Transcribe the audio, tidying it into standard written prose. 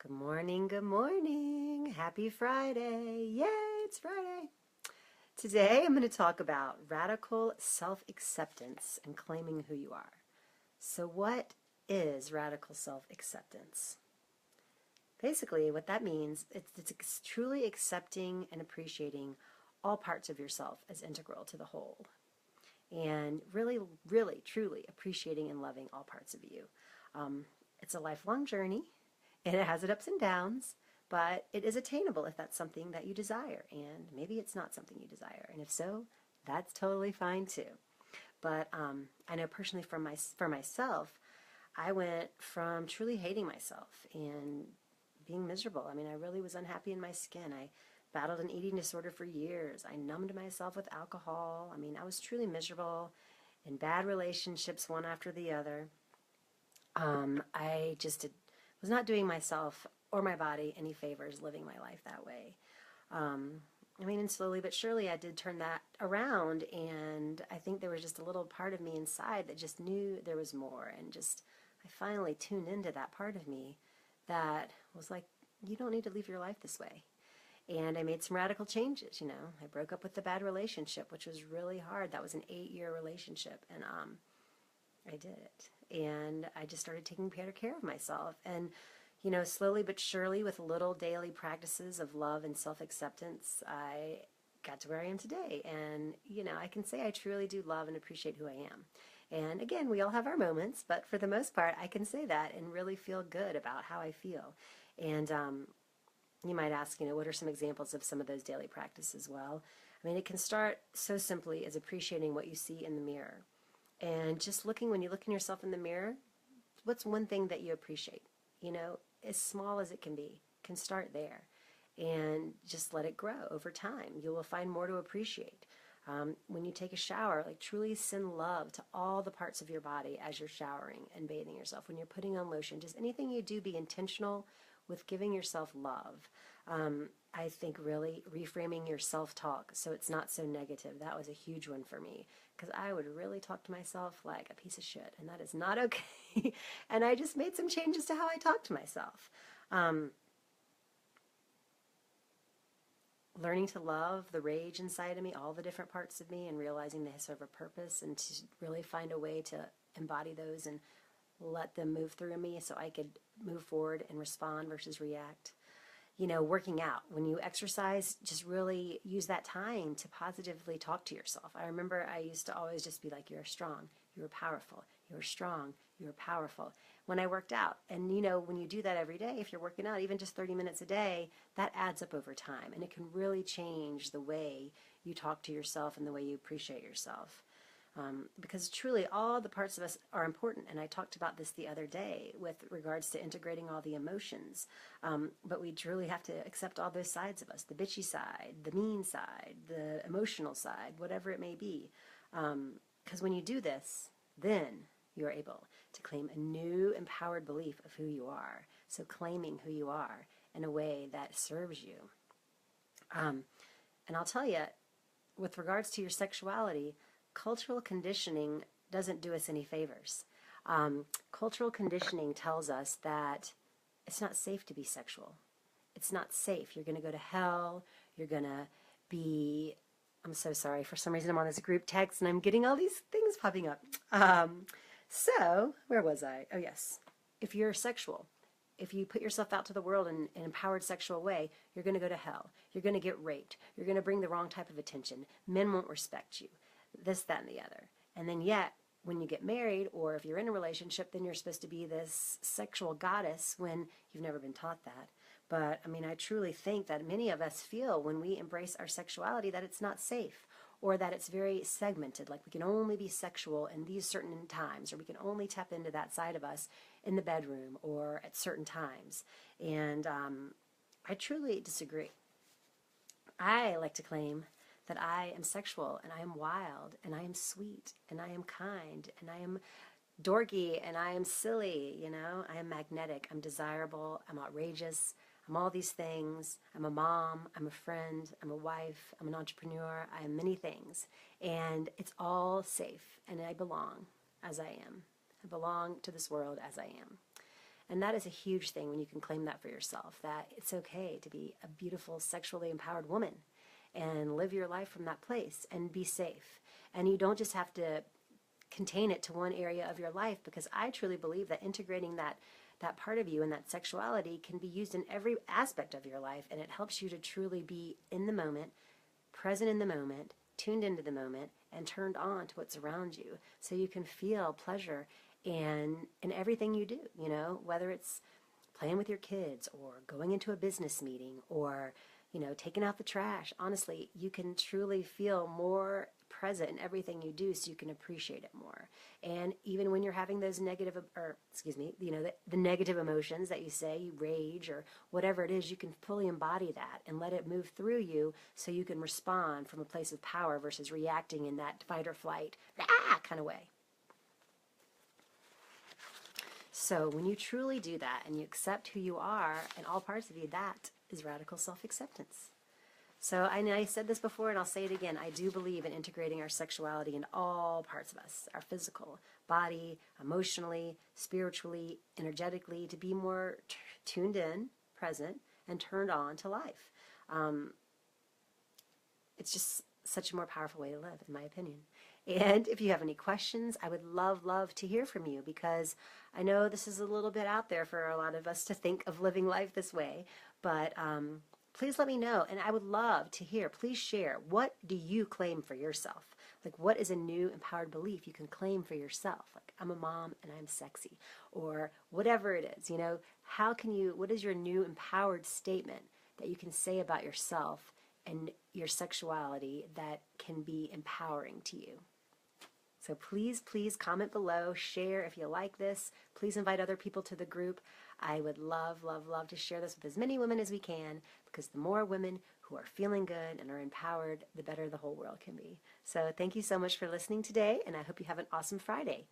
Good morning, good morning. Happy Friday. Yay, it's Friday. Today I'm going to talk about radical self-acceptance and claiming who you are. So what is radical self-acceptance? Basically, what that means, it's truly accepting and appreciating all parts of yourself as integral to the whole. And really, really, truly appreciating and loving all parts of you. It's a lifelong journey, and it has its ups and downs, but it is attainable if that's something that you desire, and maybe it's not something you desire, and if so, that's totally fine too. But I know personally for myself, I went from truly hating myself and being miserable. I mean, I really was unhappy in my skin. I battled an eating disorder for years. I numbed myself with alcohol. I mean, I was truly miserable in bad relationships, one after the other. I just was not doing myself or my body any favors living my life that way. I mean, and slowly but surely I did turn that around, and I think there was just a little part of me inside that just knew there was more, and just I finally tuned into that part of me that was like, you don't need to live your life this way. And I made some radical changes, I broke up with the bad relationship, which was really hard. That was an 8-year relationship, and I did it. And I just started taking better care of myself. And, slowly but surely, with little daily practices of love and self-acceptance, I got to where I am today. And, I can say I truly do love and appreciate who I am. And again, we all have our moments, but for the most part, I can say that and really feel good about how I feel. And you might ask, what are some examples of some of those daily practices? Well, I mean, it can start so simply as appreciating what you see in the mirror. And just when you look in yourself in the mirror, what's one thing that you appreciate? As small as it can start there. And just let it grow over time. You will find more to appreciate. When you take a shower, truly send love to all the parts of your body as you're showering and bathing yourself. When you're putting on lotion, just anything you do, be intentional with giving yourself love. I think really reframing your self-talk so it's not so negative. That was a huge one for me, because I would really talk to myself like a piece of shit, and that is not okay. And I just made some changes to how I talk to myself. Learning to love the rage inside of me, all the different parts of me, and realizing they serve a purpose, and to really find a way to embody those and let them move through me so I could move forward and respond versus react. Working out. When you exercise, just really use that time to positively talk to yourself. I remember I used to always just be like, you're strong, you're powerful, you're strong, you're powerful, when I worked out. And when you do that every day, if you're working out even just 30 minutes a day, that adds up over time, and it can really change the way you talk to yourself and the way you appreciate yourself. Because truly all the parts of us are important, and I talked about this the other day with regards to integrating all the emotions, but we truly have to accept all those sides of us, the bitchy side, the mean side, the emotional side, whatever it may be, because when you do this, then you're able to claim a new empowered belief of who you are, so claiming who you are in a way that serves you. And I'll tell you, with regards to your sexuality, cultural conditioning doesn't do us any favors. Cultural conditioning tells us that it's not safe to be sexual. It's not safe. You're going to go to hell. You're going to be... I'm so sorry. For some reason, I'm on this group text, and I'm getting all these things popping up. So, where was I? Oh, yes. If you're sexual, if you put yourself out to the world in an empowered sexual way, you're going to go to hell. You're going to get raped. You're going to bring the wrong type of attention. Men won't respect you. This, that, and the other. And then yet, when you get married, or if you're in a relationship, then you're supposed to be this sexual goddess when you've never been taught that. But, I mean, I truly think that many of us feel when we embrace our sexuality that it's not safe, or that it's very segmented, like we can only be sexual in these certain times, or we can only tap into that side of us in the bedroom or at certain times. And I truly disagree. I like to claim that I am sexual, and I am wild, and I am sweet, and I am kind, and I am dorky, and I am silly, I am magnetic, I'm desirable, I'm outrageous, I'm all these things. I'm a mom, I'm a friend, I'm a wife, I'm an entrepreneur, I am many things. And it's all safe, and I belong as I am. I belong to this world as I am. And that is a huge thing when you can claim that for yourself, that it's okay to be a beautiful, sexually empowered woman and live your life from that place and be safe. And you don't just have to contain it to one area of your life, because I truly believe that integrating that part of you and that sexuality can be used in every aspect of your life, and it helps you to truly be in the moment, present in the moment, tuned into the moment, and turned on to what's around you, so you can feel pleasure in everything you do, whether it's playing with your kids or going into a business meeting or taking out the trash. Honestly, you can truly feel more present in everything you do, so you can appreciate it more. And even when you're having those negative, the negative emotions that you say, you rage or whatever it is, you can fully embody that and let it move through you, so you can respond from a place of power versus reacting in that fight or flight kind of way. So when you truly do that and you accept who you are and all parts of you, that is radical self-acceptance. So I said this before, and I'll say it again. I do believe in integrating our sexuality in all parts of us, our physical body, emotionally, spiritually, energetically, to be more tuned in, present, and turned on to life. It's just such a more powerful way to live, in my opinion. And if you have any questions, I would love to hear from you, because I know this is a little bit out there for a lot of us to think of living life this way, but please let me know, and I would love to hear. Please share. What do you claim for yourself? Like, what is a new empowered belief you can claim for yourself? Like, I'm a mom and I'm sexy, or whatever it is. What is your new empowered statement that you can say about yourself and your sexuality that can be empowering to you? So please comment below, share if you like this. Please invite other people to the group. I would love to share this with as many women as we can, because the more women who are feeling good and are empowered, the better the whole world can be. So thank you so much for listening today, and I hope you have an awesome Friday.